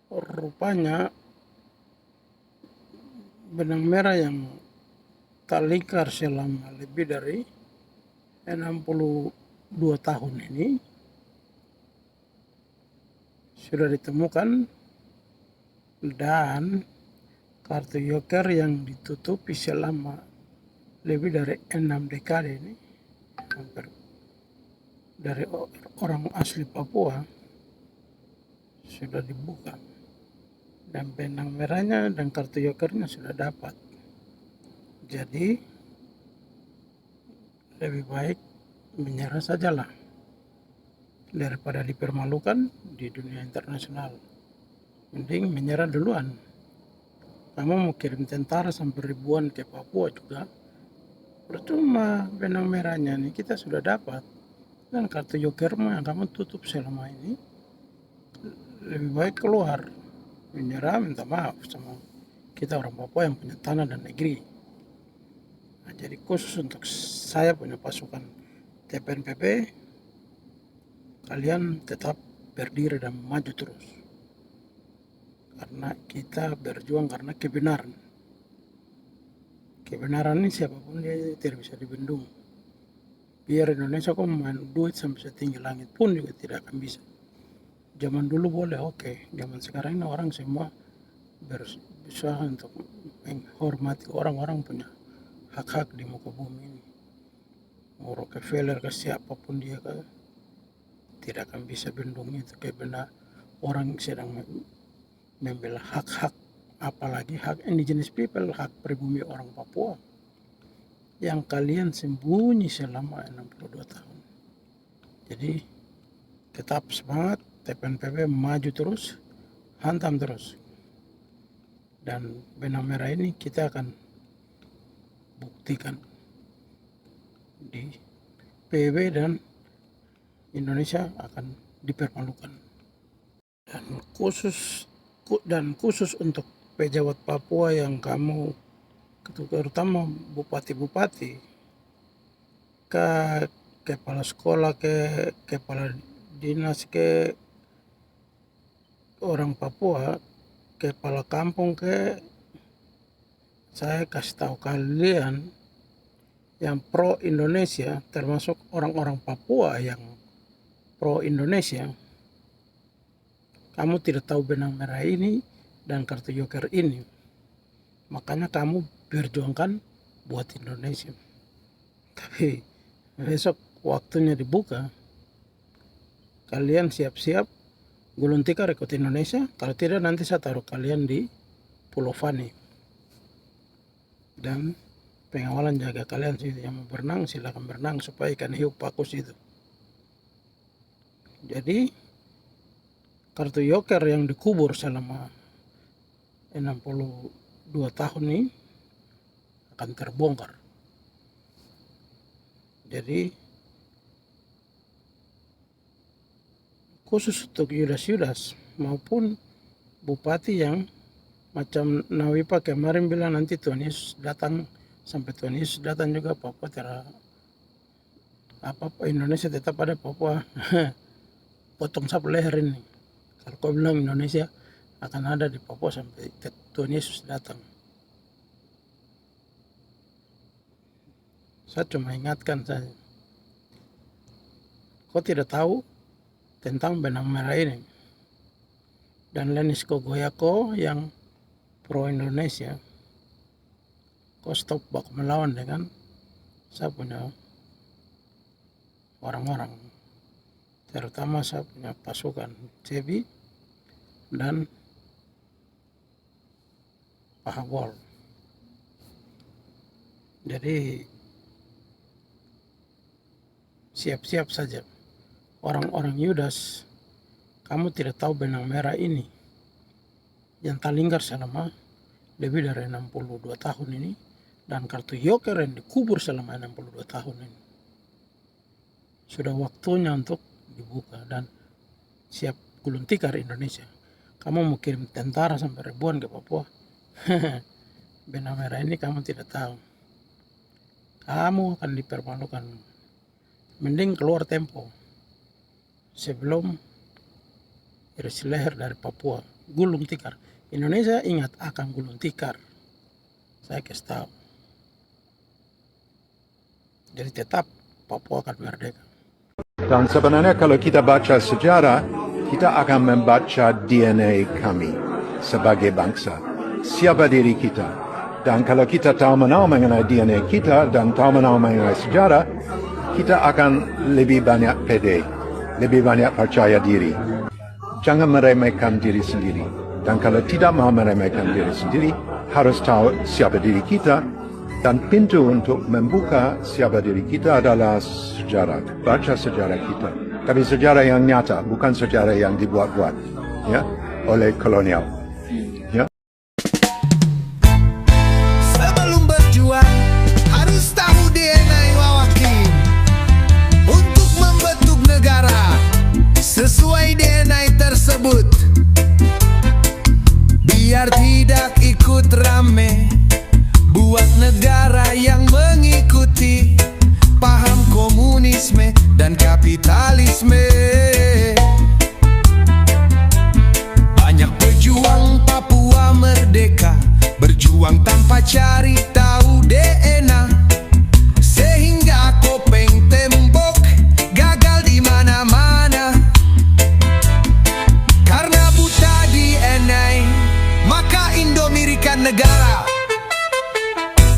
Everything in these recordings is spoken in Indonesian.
Rupanya benang merah yang tak lingkar selama lebih dari 62 tahun ini sudah ditemukan, dan kartu Joker yang ditutupi selama lebih dari 6 dekade ini, hampir dari orang asli Papua, sudah dibuka. Dan benang merahnya dan kartu Jokernya sudah dapat. Jadi lebih baik menyerah sajalah daripada dipermalukan di dunia internasional. Mending menyerah duluan. Kamu mau kirim tentara sampai ribuan ke Papua juga, percuma benang merahnya nih kita sudah dapat. Dan kartu Jokermu yang kamu tutup selama ini, lebih baik keluar, menyerah, minta maaf sama kita orang Papua yang punya tanah dan negeri. Nah, jadi khusus untuk saya punya pasukan TPNPB, kalian tetap berdiri dan maju terus. Karena kita berjuang karena kebenaran. Kebenaran ini siapapun dia tidak bisa dibendung. Biar Indonesia kok main duit sampai setinggi langit pun juga tidak akan bisa. Zaman dulu boleh, oke. Zaman sekarang ini orang semua berusaha untuk menghormati orang-orang punya hak-hak di muka bumi ini. Mau Rockefeller ke siapapun dia tidak akan bisa bendung itu kebenaran orang sedang membela hak-hak, apalagi hak indigenous people, hak pribumi orang Papua yang kalian sembunyi selama 62 tahun. Jadi tetap semangat, TPNPB maju terus, hantam terus. Dan benang merah ini kita akan buktikan di PBB dan Indonesia akan dipermalukan. Dan khusus untuk pejabat Papua yang kamu, terutama bupati-bupati, kepala sekolah, kepala dinas, orang Papua, kepala kampung, saya kasih tahu kalian yang pro Indonesia, termasuk orang-orang Papua yang pro Indonesia, kamu tidak tahu benang merah ini dan kartu Joker ini. Makanya kamu berjuangkan buat Indonesia. Tapi besok waktunya dibuka, kalian siap-siap gulung tikar ikut Indonesia. Kalau tidak nanti saya taruh kalian di Pulau Fani. Dan pengawalan jaga kalian sih, yang mau berenang silakan berenang supaya ikan hiu pakus itu. Jadi kartu Joker yang dikubur selama 62 tahun ini akan terbongkar. Jadi khusus untuk Yudas-Yudas maupun bupati yang macam Nawipa kemarin bilang nanti Tuhan Yesus datang, sampai Tuhan Yesus datang juga Papua Indonesia tetap ada Papua. Potong sapu leher ini. Kalau kau bilang Indonesia akan ada di Papua sampai Tuhan Yesus datang. Saya cuma ingatkan saja. Kau tidak tahu tentang benang merah ini. Dan Lenis Kogoyako yang pro Indonesia, kau stop baku melawan dengan saya punya orang-orang. Terutama saya punya pasukan Cebi dan Pahabol. Jadi siap-siap saja. Orang-orang Yudas, kamu tidak tahu benang merah ini yang tak lingkar selama lebih dari 62 tahun ini, dan kartu Joker yang dikubur selama 62 tahun ini. Sudah waktunya untuk dibuka dan siap gulung tikar Indonesia. Kamu mau kirim tentara sampai ribuan ke Papua, benang merah ini kamu tidak tahu. Kamu akan dipermalukan. Mending keluar tempo sebelum iris leher dari Papua. gulung tikar. Indonesia ingat akan gulung tikar. Saya kasih tahu. Jadi tetap Papua akan merdeka. Dan sebenarnya kalau kita baca sejarah, kita akan membaca DNA kami sebagai bangsa. Siapa diri kita? Dan kalau kita tahu mengenai DNA kita dan tahu mengenai sejarah, kita akan lebih banyak pede, lebih banyak percaya diri. Jangan meremehkan diri sendiri. Dan kalau tidak mau meremehkan diri sendiri, harus tahu siapa diri kita. Dan pintu untuk membuka siapa diri kita adalah sejarah. Baca sejarah kita. Tapi sejarah yang nyata, bukan sejarah yang dibuat-buat, ya, oleh kolonial. Ya. Sebelum berjuang, harus tahu DNA Wawakin untuk membentuk negara sesuai DNA tersebut. Biar tidak ikut rame, buat negara yang mengikuti paham komunisme dan kapitalisme. Banyak pejuang Papua merdeka, berjuang tanpa cari tahu DNA, sehingga kopeng tembok gagal di mana-mana. Karena buta DNA, maka Indomirikan negara.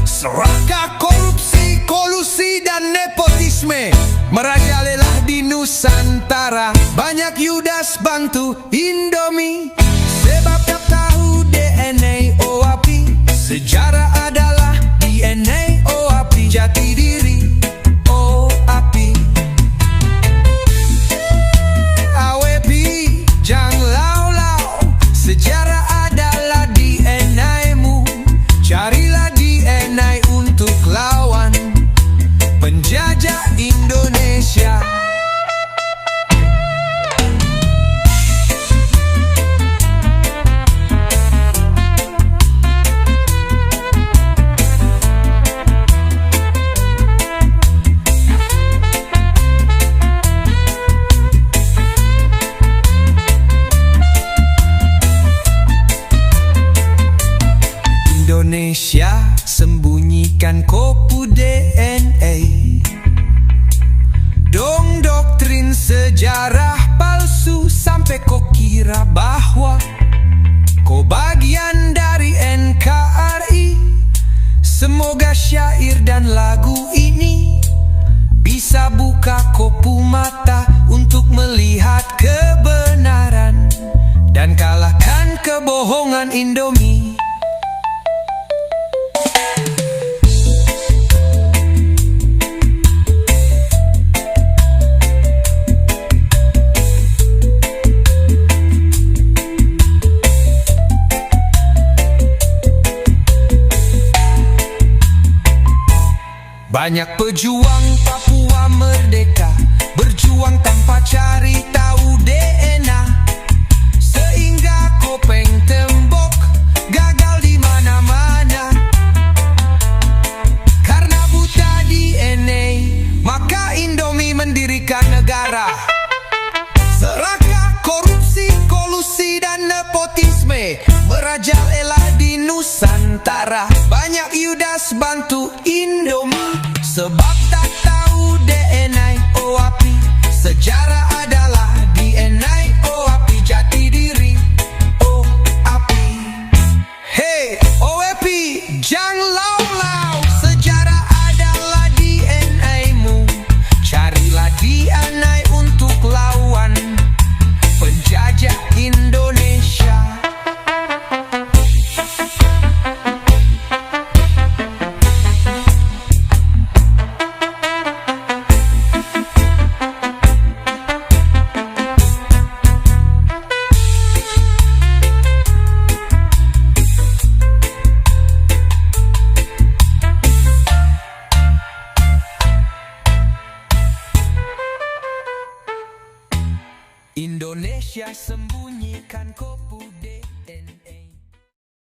Serakah korupsi, kolusi, dan nepotisme merajalela di Nusantara. Banyak Yudas bantu Indomie, sebab tak tahu DNA OAPI. Sejarah adalah DNA OAPI, jati diri OAPI. AWPI, jangan lau-lau, sejarah adalah DNA-mu. Carilah DNA untuk lawan penjajah Indonesia. Indonesia sembunyikan kopu DNA, dong doktrin sejarah palsu sampai kau kira bahwa kau bagian dari NKRI. Semoga syair dan lagu ini bisa buka kopu mata untuk melihat kebenaran dan kalahkan kebohongan Indomie. Banyak pejuang Papua merdeka, berjuang tanpa cari tahu DNA, sehingga kopeng tembok gagal di mana-mana. Karena buta DNA, maka Indomie mendirikan negara. Serakah korupsi, kolusi, dan nepotisme merajalela di Nusantara. Banyak Yudas bantu Indomie, sebab tak tahu DNA OAPI. Sejarah adalah DNA OAPI, jati diri OAPI. Hey OAPI, jangan lau-lau, sejarah adalah DNA-mu. Carilah DNA untuk lawan penjajah Indonesia. Indonesia sembunyikan kopu